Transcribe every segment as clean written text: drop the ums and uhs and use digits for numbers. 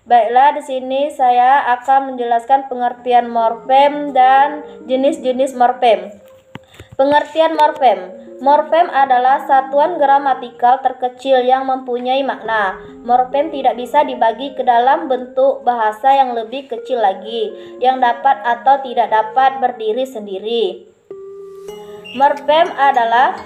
Baiklah, di sini saya akan menjelaskan pengertian morfem dan jenis-jenis morfem. Pengertian morfem. Morfem adalah satuan gramatikal terkecil yang mempunyai makna. Morfem tidak bisa dibagi ke dalam bentuk bahasa yang lebih kecil lagi, yang dapat atau tidak dapat berdiri sendiri. Morfem adalah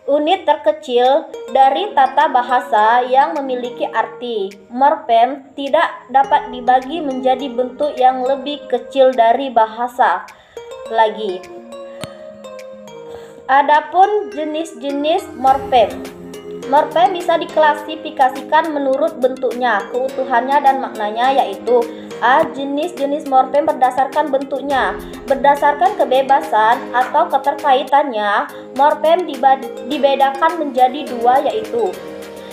unit terkecil dari tata bahasa yang memiliki arti. Morfem tidak dapat dibagi menjadi bentuk yang lebih kecil dari bahasa lagi. Adapun jenis-jenis morfem. Morfem bisa diklasifikasikan menurut bentuknya, keutuhannya, dan maknanya, yaitu A. Jenis-jenis morfem berdasarkan bentuknya. Berdasarkan kebebasan atau keterkaitannya, morfem dibedakan menjadi dua, yaitu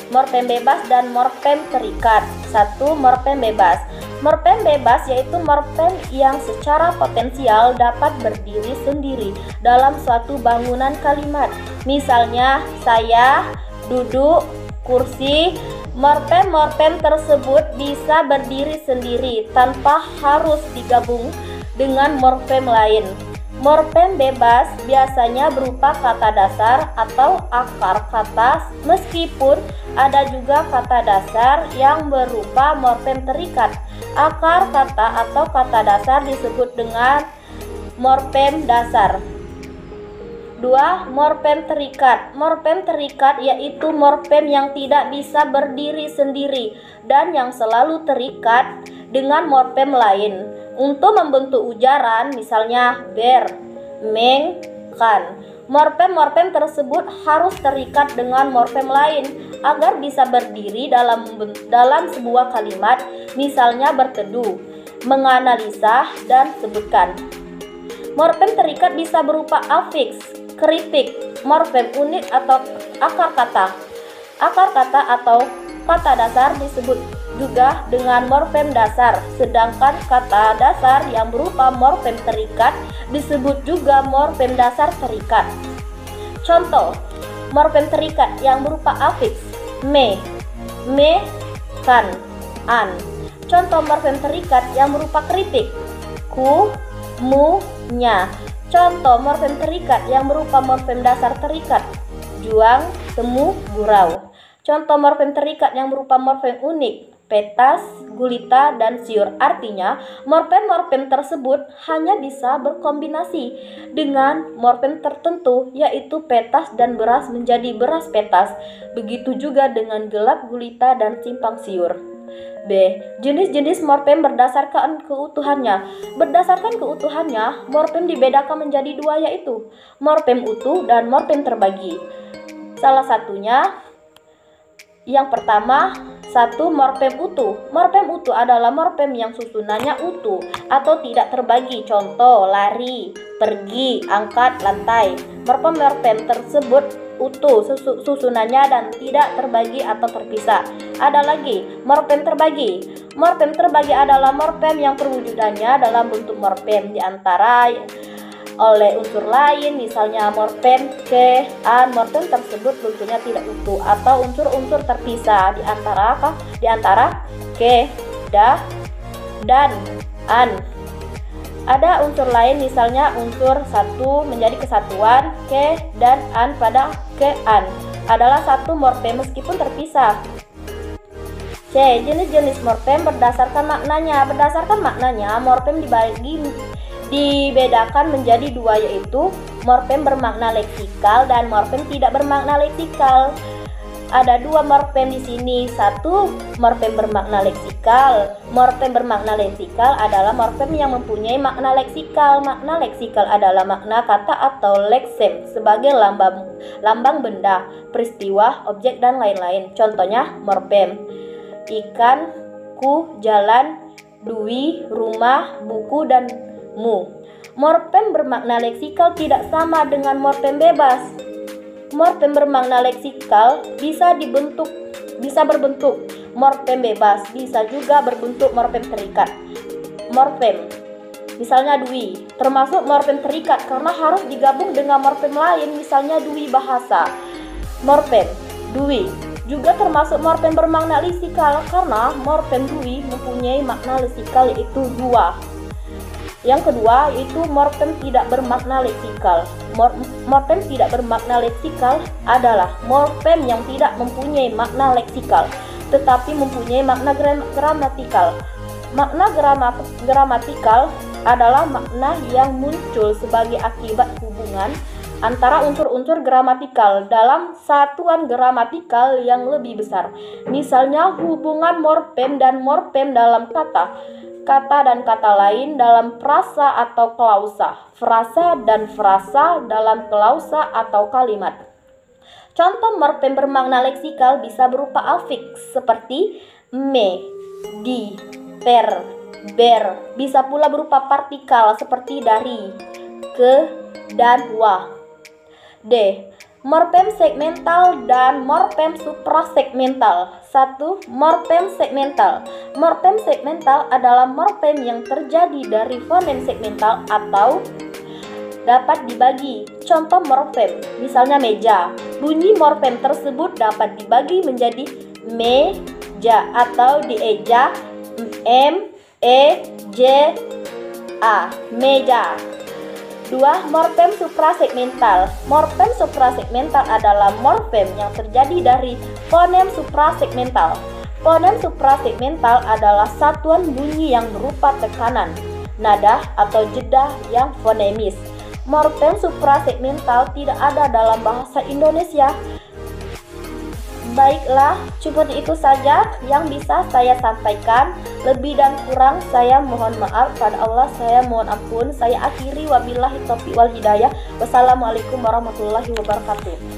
morfem bebas dan morfem terikat. 1. Morfem bebas. Morfem bebas yaitu morfem yang secara potensial dapat berdiri sendiri dalam suatu bangunan kalimat. Misalnya, saya, duduk, kursi. Morfem-morfem tersebut bisa berdiri sendiri tanpa harus digabung dengan morfem lain. Morfem bebas biasanya berupa kata dasar atau akar kata, meskipun ada juga kata dasar yang berupa morfem terikat. Akar kata atau kata dasar disebut dengan morfem dasar. 2. Morfem terikat. Morfem terikat yaitu morfem yang tidak bisa berdiri sendiri dan yang selalu terikat dengan morfem lain untuk membentuk ujaran, misalnya ber, meng, kan. Morfem-morfem tersebut harus terikat dengan morfem lain agar bisa berdiri dalam sebuah kalimat, misalnya berteduh, menganalisa, dan sebutkan. Morfem terikat bisa berupa afiks, kritik, morfem unit atau akar kata. Akar kata atau kata dasar disebut juga dengan morfem dasar, sedangkan kata dasar yang berupa morfem terikat disebut juga morfem dasar terikat. Contoh morfem terikat yang berupa afiks: me, kan, an. Contoh morfem terikat yang berupa kritik: ku, mu, nya. Contoh morfem terikat yang berupa morfem dasar terikat: juang, temu, gurau. Contoh morfem terikat yang berupa morfem unik: petas, gulita, dan siur. Artinya, morfem-morfem tersebut hanya bisa berkombinasi dengan morfem tertentu, yaitu petas dan beras menjadi beras petas. Begitu juga dengan gelap, gulita, dan simpang siur. B. Jenis-jenis morfem berdasarkan keutuhannya. Berdasarkan keutuhannya, morfem dibedakan menjadi dua, yaitu morfem utuh dan morfem terbagi. Salah satunya yang pertama, 1. Morfem utuh. Morfem utuh adalah morfem yang susunannya utuh atau tidak terbagi. Contoh, lari, pergi, angkat, lantai. Morfem-morfem tersebut utuh susunannya dan tidak terbagi atau terpisah. Ada lagi morfem terbagi. Morfem terbagi adalah morfem yang perwujudannya dalam bentuk morfem diantara oleh unsur lain, misalnya morfem ke, an. Morfem tersebut bentuknya tidak utuh atau unsur-unsur terpisah di antara ke, da, dan an. Ada unsur lain, misalnya unsur satu menjadi kesatuan, ke dan an pada ke, an adalah satu morfem meskipun terpisah. C. Jenis-jenis morfem berdasarkan maknanya. Berdasarkan maknanya, morfem dibedakan menjadi dua, yaitu morfem bermakna leksikal dan morfem tidak bermakna leksikal. Ada dua morfem di sini. 1. Morfem bermakna leksikal. Morfem bermakna leksikal adalah morfem yang mempunyai makna leksikal. Makna leksikal adalah makna kata atau leksem sebagai lambang benda, peristiwa, objek, dan lain-lain. Contohnya morfem ikan, ku, jalan, dui, rumah, buku, dan mu. Morfem bermakna leksikal tidak sama dengan morfem bebas. Morfem bermakna leksikal bisa berbentuk morfem bebas, bisa juga berbentuk morfem terikat. Morfem misalnya dui termasuk morfem terikat karena harus digabung dengan morfem lain, misalnya dui bahasa. Morfem dui juga termasuk morfem bermakna leksikal karena morfem dui mempunyai makna leksikal yaitu dua. Yang kedua yaitu morfem tidak bermakna leksikal. Morfem tidak bermakna leksikal adalah morfem yang tidak mempunyai makna leksikal tetapi mempunyai makna gramatikal. Makna gramatikal adalah makna yang muncul sebagai akibat hubungan antara unsur-unsur gramatikal dalam satuan gramatikal yang lebih besar. Misalnya hubungan morfem dan morfem dalam kata dan kata lain dalam frasa atau klausa, frasa dan frasa dalam klausa atau kalimat. Contoh morfem bermakna leksikal bisa berupa afiks seperti me, di, per, ber. Bisa pula berupa partikal seperti dari, ke, dan wa. D. Morfem segmental dan morfem suprasegmental. 1. Morfem segmental. Morfem segmental adalah morfem yang terjadi dari fonem segmental atau dapat dibagi. Contoh morfem, misalnya meja. Bunyi morfem tersebut dapat dibagi menjadi meja atau dieja m, e, j, a, meja. 2. Morfem suprasegmental. Morfem suprasegmental adalah morfem yang terjadi dari fonem suprasegmental. Fonem suprasegmental adalah satuan bunyi yang berupa tekanan, nada atau jeda yang fonemis. Morfem suprasegmental tidak ada dalam bahasa Indonesia. Baiklah, cukup itu saja yang bisa saya sampaikan. Lebih dan kurang saya mohon maaf pada Allah, saya mohon ampun. Saya akhiri, wabillahi taufiq wal hidayah. Wassalamualaikum warahmatullahi wabarakatuh.